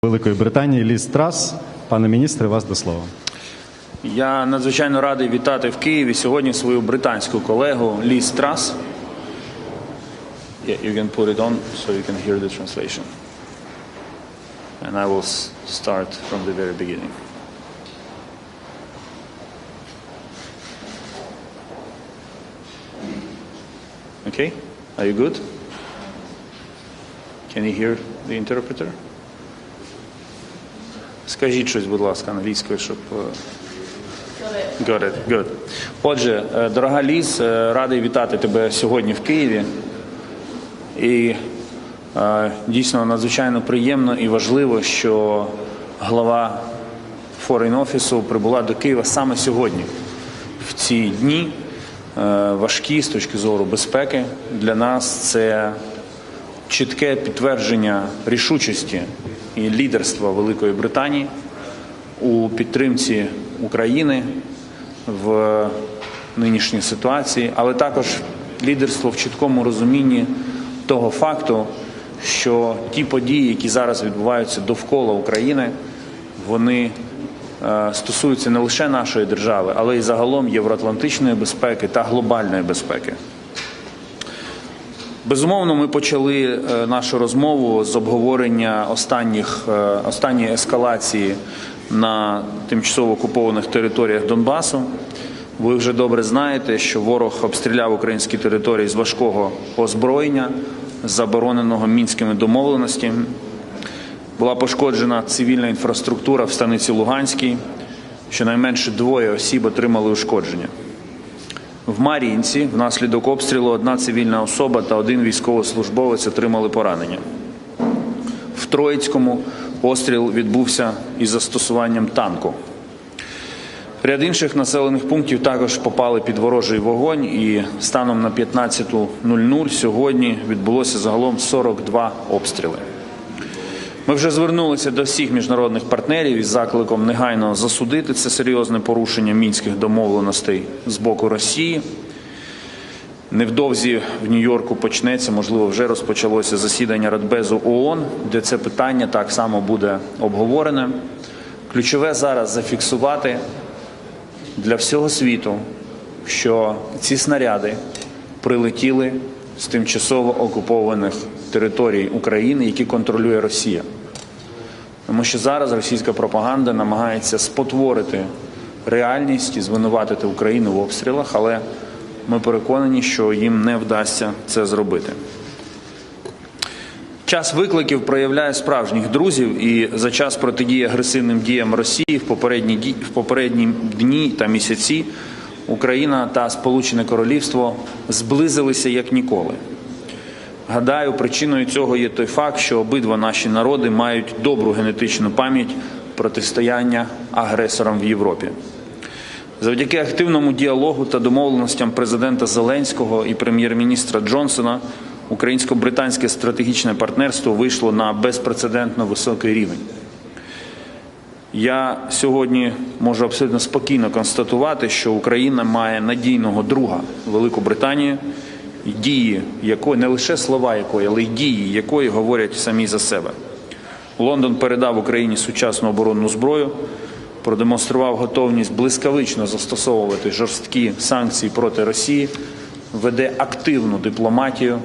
Великої Британії Ліз Трас. Пане міністре, вас до слова. Я надзвичайно радий вітати в Києві сьогодні свою британську колегу Ліз Трас. Yeah, you can put it on so you can hear the translation. And I will start from the very beginning. Okay? Are you good? Can you hear the interpreter? Скажіть щось, будь ласка, англійською, щоб... Got it. Good. Отже, дорога Ліз, радий вітати тебе сьогодні в Києві. І дійсно надзвичайно приємно і важливо, що глава Foreign Office прибула до Києва саме сьогодні. В ці дні важкі з точки зору безпеки. Для нас це чітке підтвердження рішучості і лідерства Великої Британії у підтримці України в нинішній ситуації, але також лідерство в чіткому розумінні того факту, що ті події, які зараз відбуваються довкола України, вони стосуються не лише нашої держави, але й загалом євроатлантичної безпеки та глобальної безпеки. Безумовно, ми почали нашу розмову з обговорення останньої ескалації на тимчасово окупованих територіях Донбасу. Ви вже добре знаєте, що ворог обстріляв українські території з важкого озброєння, забороненого Мінськими домовленостями. Була пошкоджена цивільна інфраструктура в станиці Луганській. Щонайменше 2 осіб отримали ушкодження. В Мар'їнці внаслідок обстрілу 1 цивільна особа та 1 військовослужбовець отримали поранення. В Троїцькому постріл відбувся із застосуванням танку. Ряд інших населених пунктів також попали під ворожий вогонь, і станом на 15:00 сьогодні відбулося загалом 42 обстріли. Ми вже звернулися до всіх міжнародних партнерів із закликом негайно засудити це серйозне порушення мінських домовленостей з боку Росії. Невдовзі в Нью-Йорку почнеться, можливо, вже розпочалося засідання Радбезу ООН, де це питання так само буде обговорене. Ключове зараз зафіксувати для всього світу, що ці снаряди прилетіли з тимчасово окупованих територій України, які контролює Росія. Тому що зараз російська пропаганда намагається спотворити реальність і звинуватити Україну в обстрілах, але ми переконані, що їм не вдасться це зробити. Час викликів проявляє справжніх друзів, і за час протидії агресивним діям Росії в попередні дні та місяці Україна та Сполучене Королівство зблизилися як ніколи. Гадаю, причиною цього є той факт, що обидва наші народи мають добру генетичну пам'ять протистояння агресорам в Європі. Завдяки активному діалогу та домовленостям президента Зеленського і прем'єр-міністра Джонсона українсько-британське стратегічне партнерство вийшло на безпрецедентно високий рівень. Я сьогодні можу абсолютно спокійно констатувати, що Україна має надійного друга Велику Британію, дії якої, не лише слова якої, але й дії якої говорять самі за себе. Лондон передав Україні сучасну оборонну зброю, продемонстрував готовність блискавично застосовувати жорсткі санкції проти Росії, веде активну дипломатію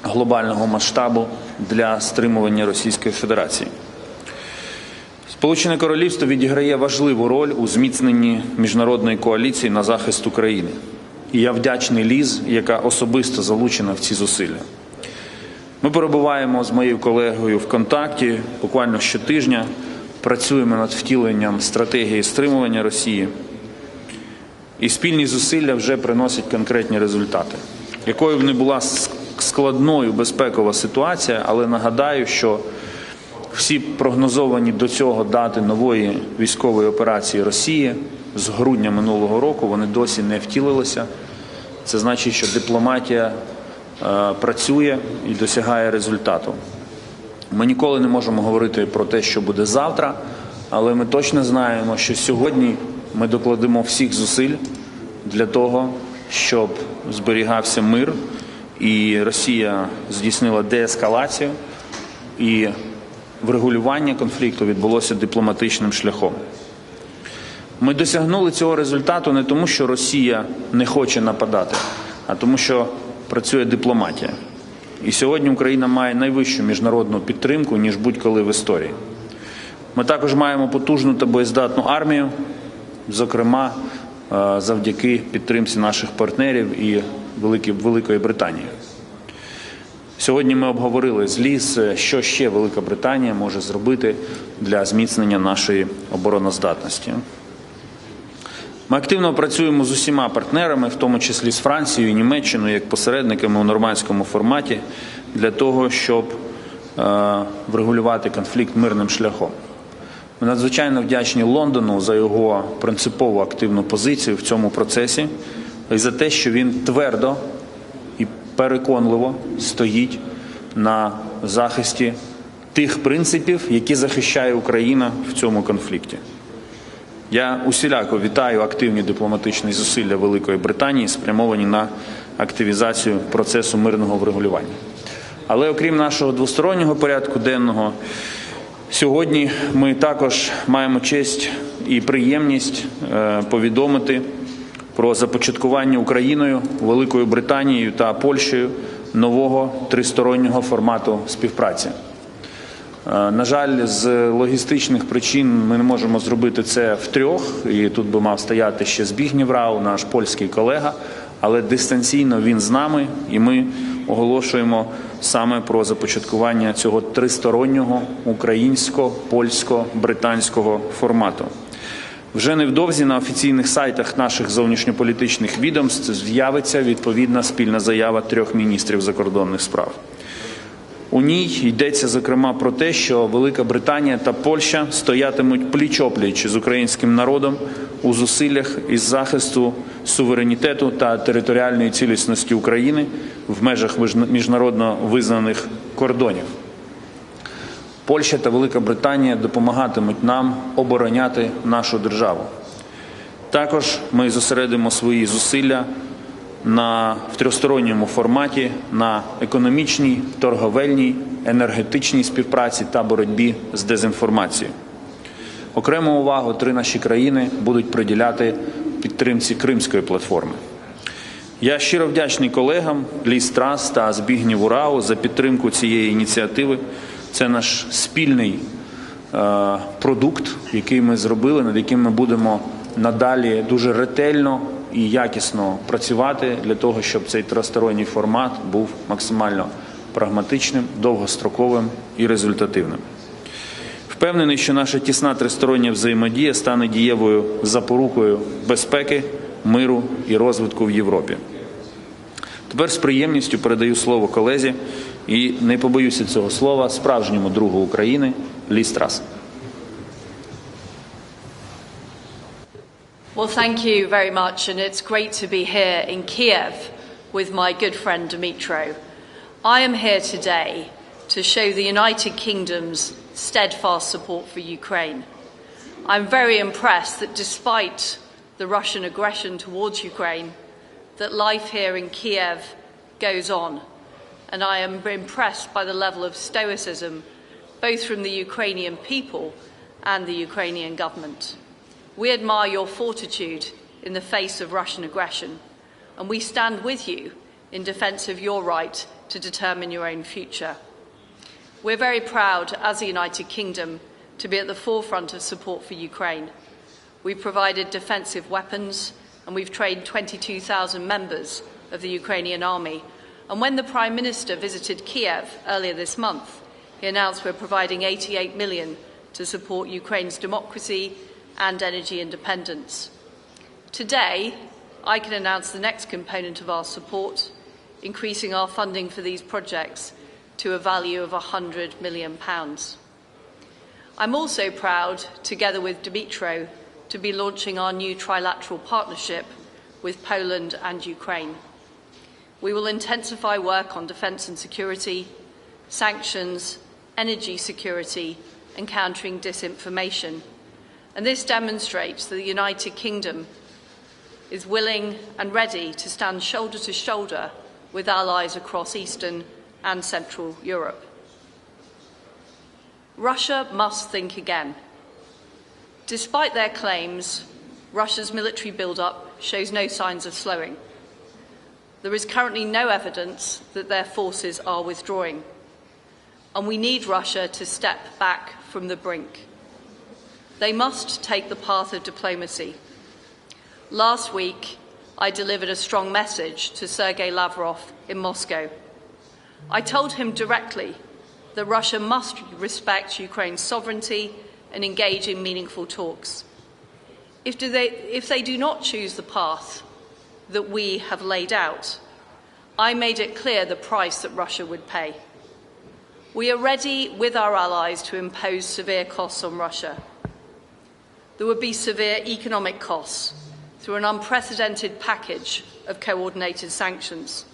глобального масштабу для стримування Російської Федерації. Сполучене Королівство відіграє важливу роль у зміцненні міжнародної коаліції на захист України. І я вдячний Ліз, яка особисто залучена в ці зусилля. Ми перебуваємо з моєю колегою в контакті буквально щотижня, працюємо над втіленням стратегії стримування Росії. І спільні зусилля вже приносять конкретні результати. Якою б не була складною безпекова ситуація, але нагадаю, що всі прогнозовані до цього дати нової військової операції Росії з грудня минулого року, вони досі не втілилися. Це значить, що дипломатія працює і досягає результату. Ми ніколи не можемо говорити про те, що буде завтра, але ми точно знаємо, що сьогодні ми докладемо всіх зусиль для того, щоб зберігався мир і Росія здійснила деескалацію і врегулювання конфлікту відбулося дипломатичним шляхом. Ми досягнули цього результату не тому, що Росія не хоче нападати, а тому, що працює дипломатія. І сьогодні Україна має найвищу міжнародну підтримку, ніж будь-коли в історії. Ми також маємо потужну та боєздатну армію, зокрема, завдяки підтримці наших партнерів і Великої Британії. Сьогодні ми обговорили з ліс, що ще Велика Британія може зробити для зміцнення нашої обороноздатності. Ми активно працюємо з усіма партнерами, в тому числі з Францією і Німеччиною, як посередниками у нормандському форматі, для того, щоб врегулювати конфлікт мирним шляхом. Ми надзвичайно вдячні Лондону за його принципову активну позицію в цьому процесі і за те, що він твердо і переконливо стоїть на захисті тих принципів, які захищає Україна в цьому конфлікті. Я усіляко вітаю активні дипломатичні зусилля Великої Британії, спрямовані на активізацію процесу мирного врегулювання. Але окрім нашого двостороннього порядку денного, сьогодні ми також маємо честь і приємність повідомити про започаткування Україною, Великою Британією та Польщею нового тристороннього формату співпраці. На жаль, з логістичних причин ми не можемо зробити це втрьох, і тут би мав стояти ще Збігнєв Рау, наш польський колега, але дистанційно він з нами, і ми оголошуємо саме про започаткування цього тристороннього українсько-польсько-британського формату. Вже невдовзі на офіційних сайтах наших зовнішньополітичних відомств з'явиться відповідна спільна заява трьох міністрів закордонних справ. У ній йдеться, зокрема, про те, що Велика Британія та Польща стоятимуть пліч-опліч з українським народом у зусиллях із захисту суверенітету та територіальної цілісності України в межах міжнародно визнаних кордонів. Польща та Велика Британія допомагатимуть нам обороняти нашу державу. Також ми зосередимо свої зусилля в трьохсторонньому форматі на економічній, торговельній, енергетичній співпраці та боротьбі з дезінформацією. Окрему увагу три наші країни будуть приділяти підтримці Кримської платформи. Я щиро вдячний колегам Ліз Трас та Збігнєву Рау за підтримку цієї ініціативи. Це наш спільний продукт, який ми зробили, над яким ми будемо надалі дуже ретельно і якісно працювати для того, щоб цей тристоронній формат був максимально прагматичним, довгостроковим і результативним. Впевнений, що наша тісна тристороння взаємодія стане дієвою запорукою безпеки, миру і розвитку в Європі. Тепер з приємністю передаю слово колезі і, не побоюся цього слова, справжньому другу України Ліз Трас. Well, thank you very much, and it's great to be here in Kyiv with my good friend Dmytro. I am here today to show the United Kingdom's steadfast support for Ukraine. I'm very impressed that despite the Russian aggression towards Ukraine, that life here in Kyiv goes on, and I am impressed by the level of stoicism both from the Ukrainian people and the Ukrainian government. We admire your fortitude in the face of Russian aggression, and we stand with you in defence of your right to determine your own future. We're very proud, as the United Kingdom, to be at the forefront of support for Ukraine. We've provided defensive weapons, and we've trained 22,000 members of the Ukrainian army. And when the Prime Minister visited Kyiv earlier this month, he announced we're providing 88 million to support Ukraine's democracy and energy independence. Today, I can announce the next component of our support, increasing our funding for these projects to a value of £100 million. I'm also proud, together with Dmytro, to be launching our new trilateral partnership with Poland and Ukraine. We will intensify work on defence and security, sanctions, energy security, and countering disinformation. And this demonstrates that the United Kingdom is willing and ready to stand shoulder to shoulder with allies across Eastern and Central Europe. Russia must think again. Despite their claims, Russia's military build-up shows no signs of slowing. There is currently no evidence that their forces are withdrawing, and we need Russia to step back from the brink. They must take the path of diplomacy. Last week, I delivered a strong message to Sergei Lavrov in Moscow. I told him directly that Russia must respect Ukraine's sovereignty and engage in meaningful talks. If they do not choose the path that we have laid out, I made it clear the price that Russia would pay. We are ready with our allies to impose severe costs on Russia. There would be severe economic costs through an unprecedented package of coordinated sanctions.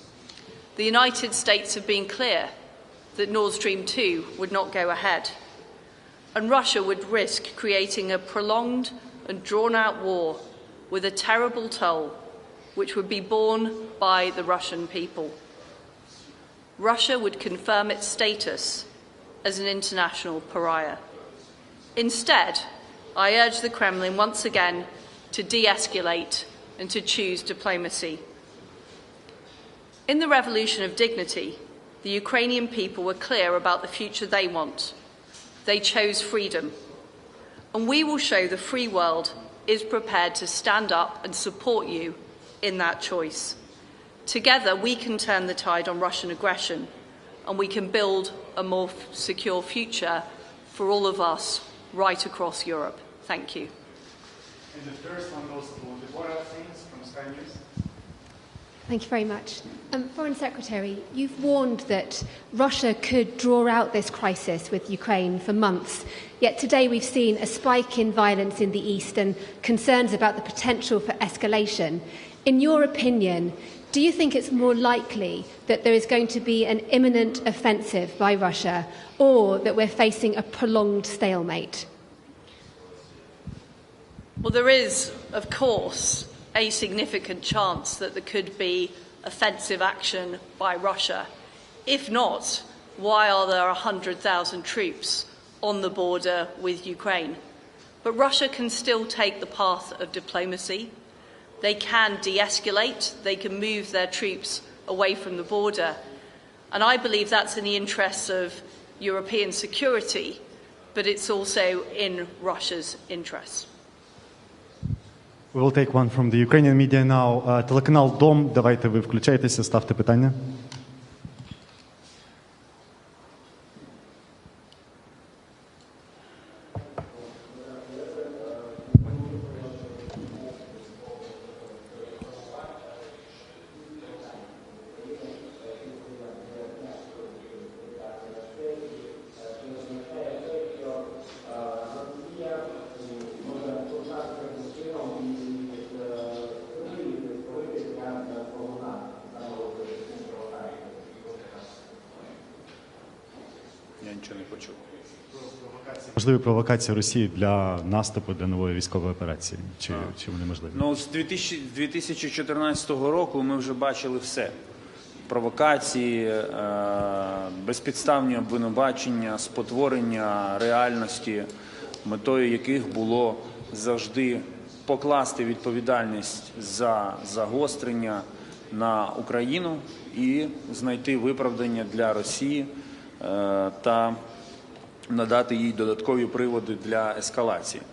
The United States have been clear that Nord Stream 2 would not go ahead, and Russia would risk creating a prolonged and drawn-out war with a terrible toll which would be borne by the Russian people. Russia would confirm its status as an international pariah. Instead, I urge the Kremlin once again to de-escalate and to choose diplomacy. In the Revolution of Dignity, the Ukrainian people were clear about the future they want. They chose freedom. And we will show the free world is prepared to stand up and support you in that choice. Together, we can turn the tide on Russian aggression, and we can build a more secure future for all of us right across Europe. Thank you. And the first one goes to Deborah Things from Sky News. Thank you very much. Foreign Secretary, you've warned that Russia could draw out this crisis with Ukraine for months. Yet today we've seen a spike in violence in the east and concerns about the potential for escalation. In your opinion, do you think it's more likely that there is going to be an imminent offensive by Russia, or that we're facing a prolonged stalemate? Well, there is, of course, a significant chance that there could be offensive action by Russia. If not, why are there 100,000 troops on the border with Ukraine? But Russia can still take the path of diplomacy. They can de-escalate, they can move their troops away from the border. And I believe that's in the interests of European security, but it's also in Russia's interests. We will take one from the Ukrainian media now. Телеканал Дом, давайте ви включайтеся, ставте питання. Я нічого не почув. Можливі провокації Росії для наступу, для нової військової операції? Чи вони можливі? Ну, з 2014 року ми вже бачили все. Провокації, безпідставні обвинувачення, спотворення реальності, метою яких було завжди покласти відповідальність за загострення на Україну і знайти виправдання для Росії та надати їй додаткові приводи для ескалації.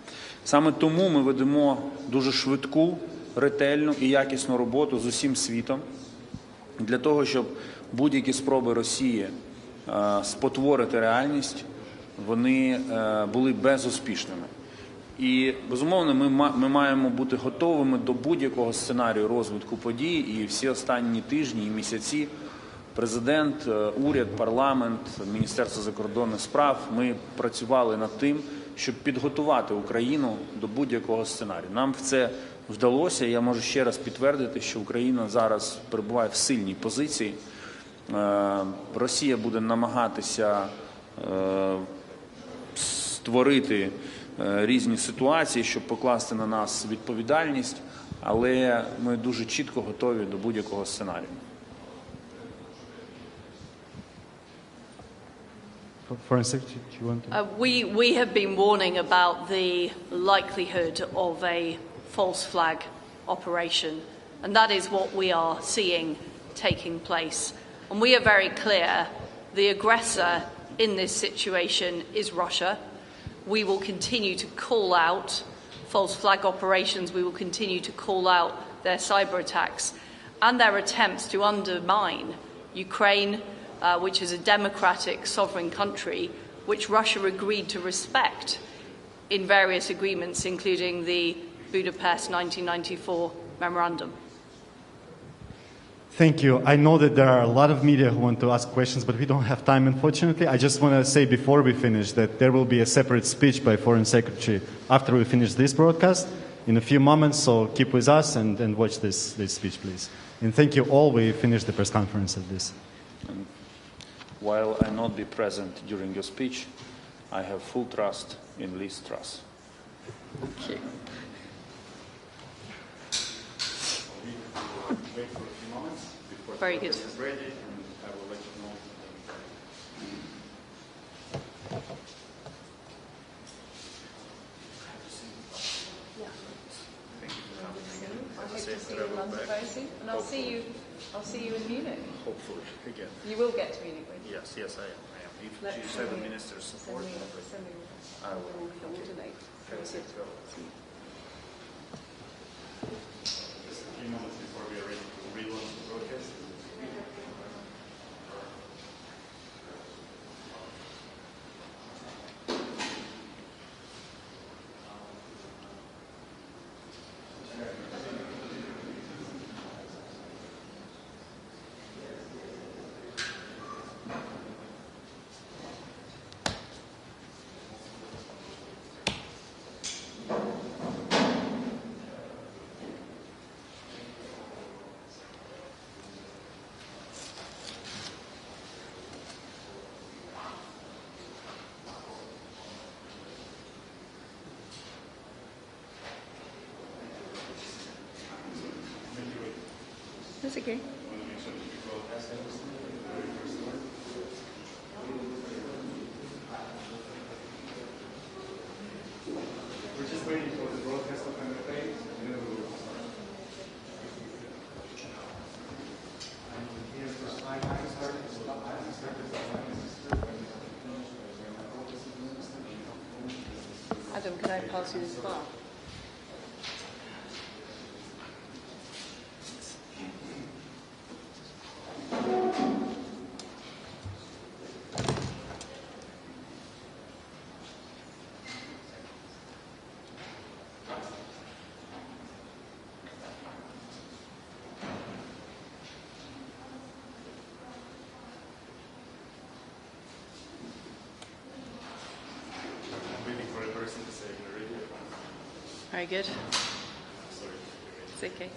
Саме тому ми ведемо дуже швидку, ретельну і якісну роботу з усім світом для того, щоб будь-які спроби Росії спотворити реальність, вони були безуспішними. І, безумовно, ми маємо бути готовими до будь-якого сценарію розвитку подій, і всі останні тижні і місяці президент, уряд, парламент, Міністерство закордонних справ, ми працювали над тим, щоб підготувати Україну до будь-якого сценарію. Нам в це вдалося. Я можу ще раз підтвердити, що Україна зараз перебуває в сильній позиції. Росія буде намагатися створити різні ситуації, щоб покласти на нас відповідальність, але ми дуже чітко готові до будь-якого сценарію. Foreign Secretary, do you want to? We have been warning about the likelihood of a false flag operation, and that is what we are seeing taking place. And we are very clear, the aggressor in this situation is Russia. We will continue to call out false flag operations, we will continue to call out their cyber attacks and their attempts to undermine Ukraine, which is a democratic, sovereign country, which Russia agreed to respect in various agreements, including the Budapest 1994 memorandum. Thank you. I know that there are a lot of media who want to ask questions, but we don't have time, unfortunately. I just want to say before we finish that there will be a separate speech by Foreign Secretary after we finish this broadcast in a few moments, so keep with us and watch this speech, please. And thank you all. We finished the press conference at this. While I not be present during your speech, I have full trust in Liz Truss. Thank you. Very good. And I'll see you in Munich. Hopefully, again. You will get to Munich, won't you? Yes, I am. If you say the minister's support, I will coordinate. Very good. Just a few moments before we are ready to relaunch the broadcast. That's okay. We're just waiting for the broadcast of MFA, and then we will start. Adam, can I pass you this file? Very good. It's okay.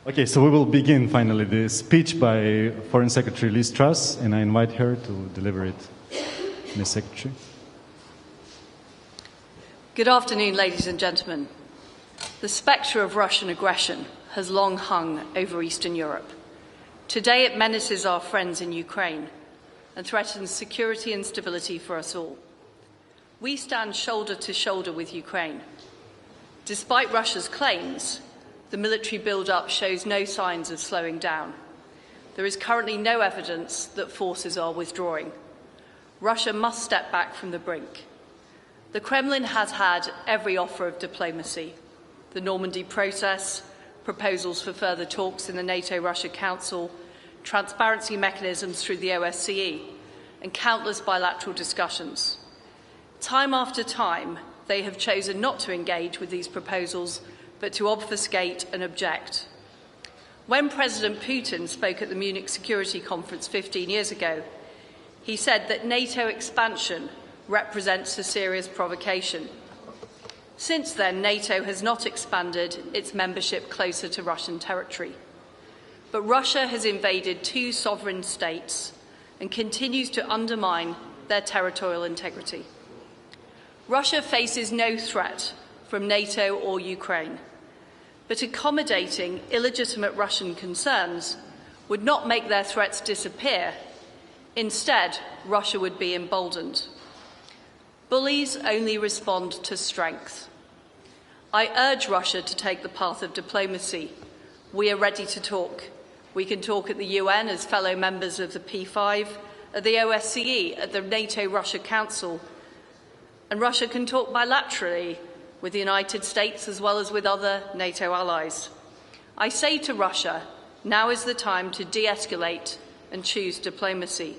Okay, so we will begin finally the speech by Foreign Secretary Liz Truss, and I invite her to deliver it. Ms. Secretary. Good afternoon, ladies and gentlemen. The spectre of Russian aggression has long hung over Eastern Europe. Today it menaces our friends in Ukraine and threatens security and stability for us all. We stand shoulder to shoulder with Ukraine. Despite Russia's claims, the military build-up shows no signs of slowing down. There is currently no evidence that forces are withdrawing. Russia must step back from the brink. The Kremlin has had every offer of diplomacy: the Normandy process, proposals for further talks in the NATO-Russia Council, transparency mechanisms through the OSCE, and countless bilateral discussions. Time after time, they have chosen not to engage with these proposals, but to obfuscate and object. When President Putin spoke at the Munich Security Conference 15 years ago, he said that NATO expansion represents a serious provocation. Since then, NATO has not expanded its membership closer to Russian territory. But Russia has invaded two sovereign states and continues to undermine their territorial integrity. Russia faces no threat from NATO or Ukraine, but accommodating illegitimate Russian concerns would not make their threats disappear. Instead, Russia would be emboldened. Bullies only respond to strength. I urge Russia to take the path of diplomacy. We are ready to talk. We can talk at the UN as fellow members of the P5, at the OSCE, at the NATO-Russia Council, and Russia can talk bilaterally with the United States as well as with other NATO allies. I say to Russia, now is the time to de-escalate and choose diplomacy.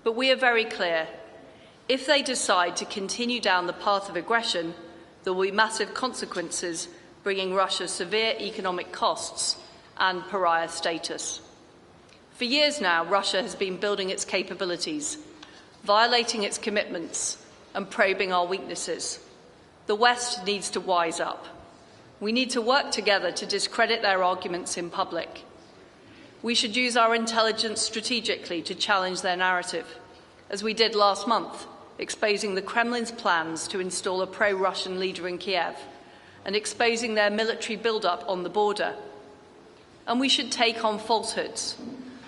But we are very clear. If they decide to continue down the path of aggression, there will be massive consequences, bringing Russia severe economic costs and pariah status. For years now, Russia has been building its capabilities, violating its commitments, and probing our weaknesses. The West needs to wise up. We need to work together to discredit their arguments in public. We should use our intelligence strategically to challenge their narrative, as we did last month, exposing the Kremlin's plans to install a pro-Russian leader in Kyiv and exposing their military build-up on the border. And we should take on falsehoods,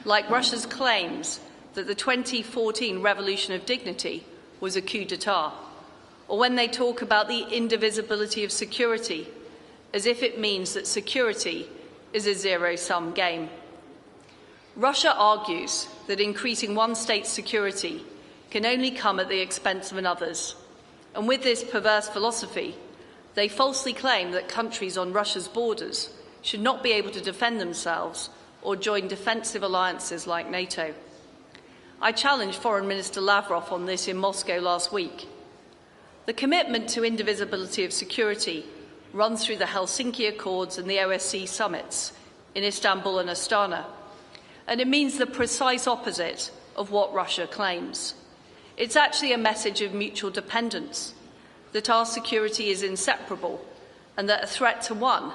like Russia's claims that the 2014 Revolution of Dignity was a coup d'etat, or when they talk about the indivisibility of security, as if it means that security is a zero-sum game. Russia argues that increasing one state's security can only come at the expense of another's, and with this perverse philosophy, they falsely claim that countries on Russia's borders should not be able to defend themselves or join defensive alliances like NATO. I challenged Foreign Minister Lavrov on this in Moscow last week. The commitment to indivisibility of security runs through the Helsinki Accords and the OSCE summits in Istanbul and Astana, and it means the precise opposite of what Russia claims. It's actually a message of mutual dependence, that our security is inseparable and that a threat to one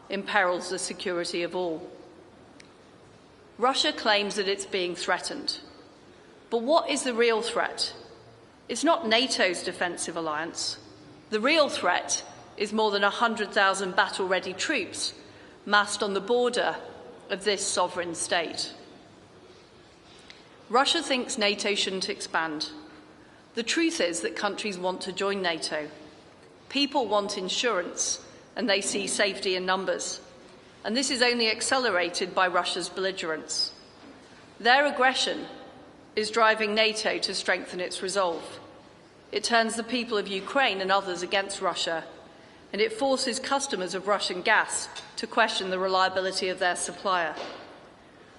imperils the security of all. Russia claims that it's being threatened. But what is the real threat? It's not NATO's defensive alliance. The real threat is more than 100,000 battle-ready troops massed on the border of this sovereign state. Russia thinks NATO shouldn't expand. The truth is that countries want to join NATO. People want insurance, and they see safety in numbers. And this is only accelerated by Russia's belligerence. Their aggression is driving NATO to strengthen its resolve. It turns the people of Ukraine and others against Russia, and it forces customers of Russian gas to question the reliability of their supplier.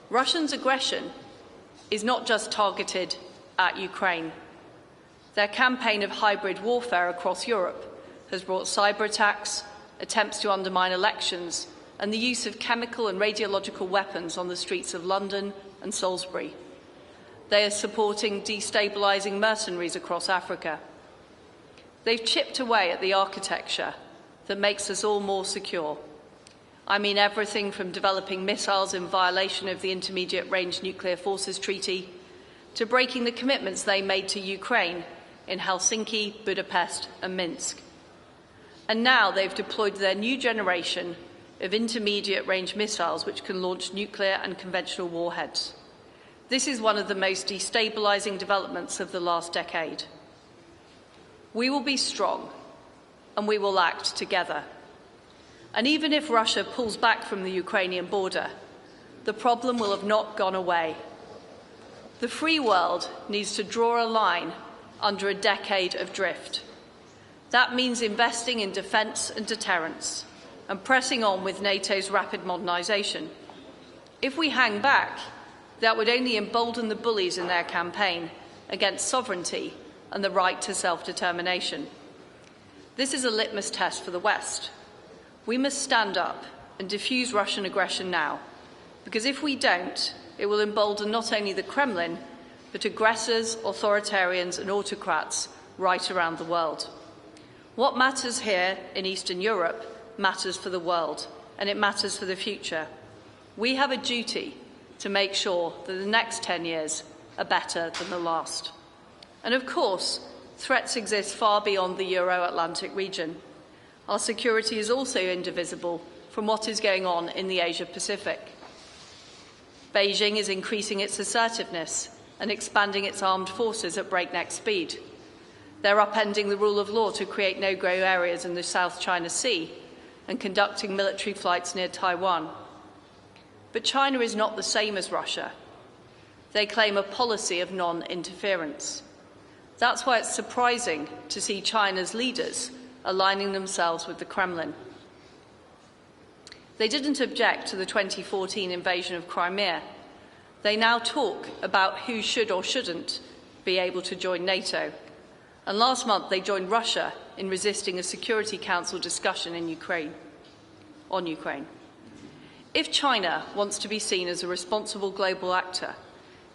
Russia's aggression is not just targeted at Ukraine. Their campaign of hybrid warfare across Europe has brought cyber attacks, attempts to undermine elections, and the use of chemical and radiological weapons on the streets of London and Salisbury. They are supporting destabilising mercenaries across Africa. They've chipped away at the architecture that makes us all more secure. I mean everything from developing missiles in violation of the Intermediate Range Nuclear Forces Treaty to breaking the commitments they made to Ukraine in Helsinki, Budapest and Minsk. And now they've deployed their new generation of intermediate-range missiles which can launch nuclear and conventional warheads. This is one of the most destabilising developments of the last decade. We will be strong and we will act together. And even if Russia pulls back from the Ukrainian border, the problem will have not gone away. The free world needs to draw a line under a decade of drift. That means investing in defence and deterrence and pressing on with NATO's rapid modernisation. If we hang back, that would only embolden the bullies in their campaign against sovereignty and the right to self-determination. This is a litmus test for the West. We must stand up and defuse Russian aggression now, because if we don't, it will embolden not only the Kremlin, but aggressors, authoritarians and autocrats right around the world. What matters here in Eastern Europe matters for the world, and it matters for the future. We have a duty to make sure that the next 10 years are better than the last. And of course, threats exist far beyond the Euro-Atlantic region. Our security is also indivisible from what is going on in the Asia-Pacific. Beijing is increasing its assertiveness and expanding its armed forces at breakneck speed. They're upending the rule of law to create no-go areas in the South China Sea and conducting military flights near Taiwan. But China is not the same as Russia. They claim a policy of non-interference. That's why it's surprising to see China's leaders aligning themselves with the Kremlin. They didn't object to the 2014 invasion of Crimea. They now talk about who should or shouldn't be able to join NATO. And last month they joined Russia in resisting a Security Council discussion on Ukraine. If China wants to be seen as a responsible global actor,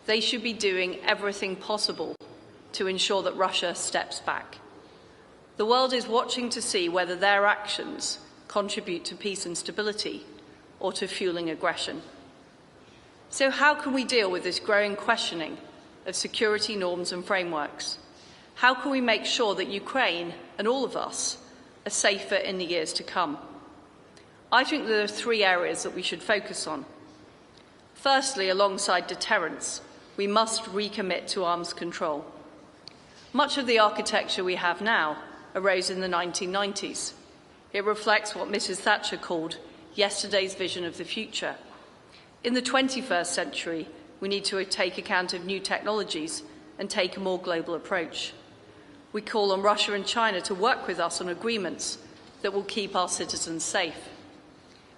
they should be doing everything possible to ensure that Russia steps back. The world is watching to see whether their actions contribute to peace and stability or to fueling aggression. So how can we deal with this growing questioning of security norms and frameworks? How can we make sure that Ukraine and all of us are safer in the years to come? I think there are three areas that we should focus on. Firstly, alongside deterrence, we must recommit to arms control. Much of the architecture we have now arose in the 1990s. It reflects what Mrs. Thatcher called yesterday's vision of the future. In the 21st century, we need to take account of new technologies and take a more global approach. We call on Russia and China to work with us on agreements that will keep our citizens safe.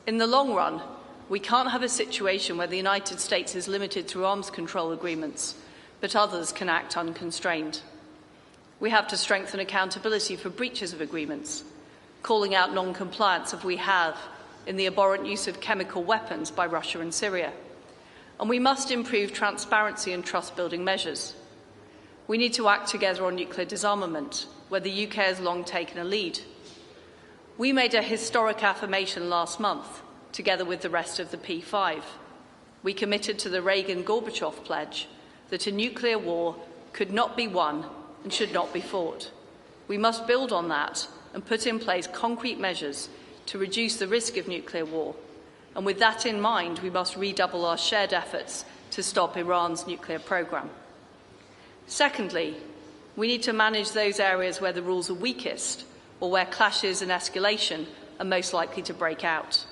In the long run, we can't have a situation where the United States is limited through arms control agreements, but others can act unconstrained. We have to strengthen accountability for breaches of agreements, calling out non-compliance if we have in the abhorrent use of chemical weapons by Russia and Syria. And we must improve transparency and trust-building measures. We need to act together on nuclear disarmament, where the UK has long taken a lead. We made a historic affirmation last month, together with the rest of the P5. We committed to the Reagan-Gorbachev pledge that a nuclear war could not be won and should not be fought. We must build on that and put in place concrete measures to reduce the risk of nuclear war. And with that in mind, we must redouble our shared efforts to stop Iran's nuclear programme. Secondly, we need to manage those areas where the rules are weakest or where clashes and escalation are most likely to break out.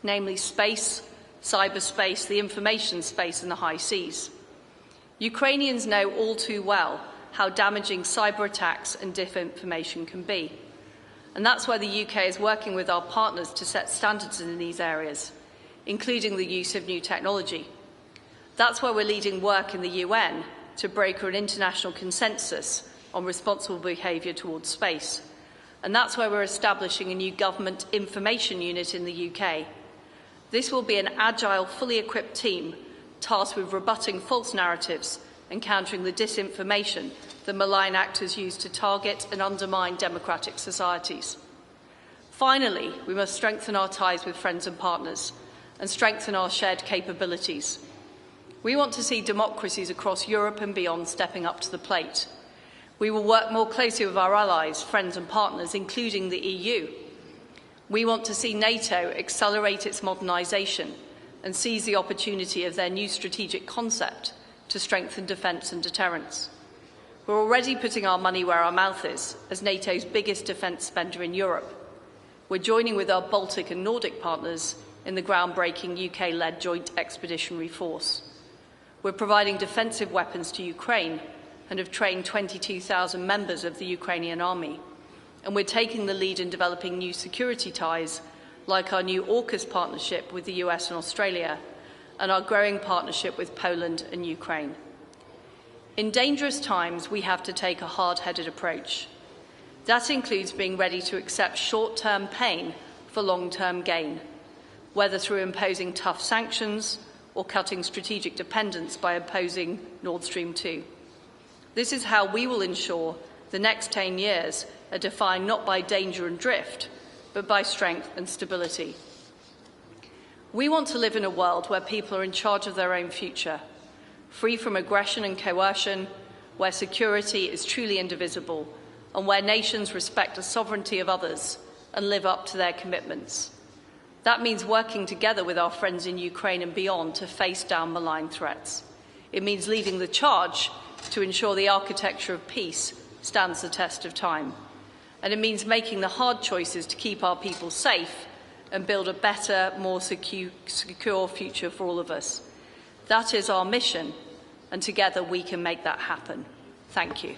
Namely space, cyberspace, the information space and the high seas. Ukrainians know all too well how damaging cyber attacks and disinformation can be. And that's why the UK is working with our partners to set standards in these areas, including the use of new technology. That's why we're leading work in the UN to broker an international consensus on responsible behaviour towards space. And that's why we're establishing a new government information unit in the UK. This will be an agile, fully equipped team tasked with rebutting false narratives and countering the disinformation that malign actors use to target and undermine democratic societies. Finally, we must strengthen our ties with friends and partners and strengthen our shared capabilities. We want to see democracies across Europe and beyond stepping up to the plate. We will work more closely with our allies, friends and partners, including the EU. We want to see NATO accelerate its modernisation and seize the opportunity of their new strategic concept to strengthen defence and deterrence. We're already putting our money where our mouth is, as NATO's biggest defence spender in Europe. We're joining with our Baltic and Nordic partners in the groundbreaking UK-led Joint Expeditionary Force. We're providing defensive weapons to Ukraine and have trained 22,000 members of the Ukrainian army. And we're taking the lead in developing new security ties, like our new AUKUS partnership with the US and Australia, and our growing partnership with Poland and Ukraine. In dangerous times, we have to take a hard-headed approach. That includes being ready to accept short-term pain for long-term gain, whether through imposing tough sanctions or cutting strategic dependence by opposing Nord Stream 2. This is how we will ensure the next 10 years are defined not by danger and drift, but by strength and stability. We want to live in a world where people are in charge of their own future, free from aggression and coercion, where security is truly indivisible, and where nations respect the sovereignty of others and live up to their commitments. That means working together with our friends in Ukraine and beyond to face down malign threats. It means leading the charge to ensure the architecture of peace stands the test of time. And it means making the hard choices to keep our people safe and build a better, more secure future for all of us. That is our mission, and together we can make that happen. Thank you.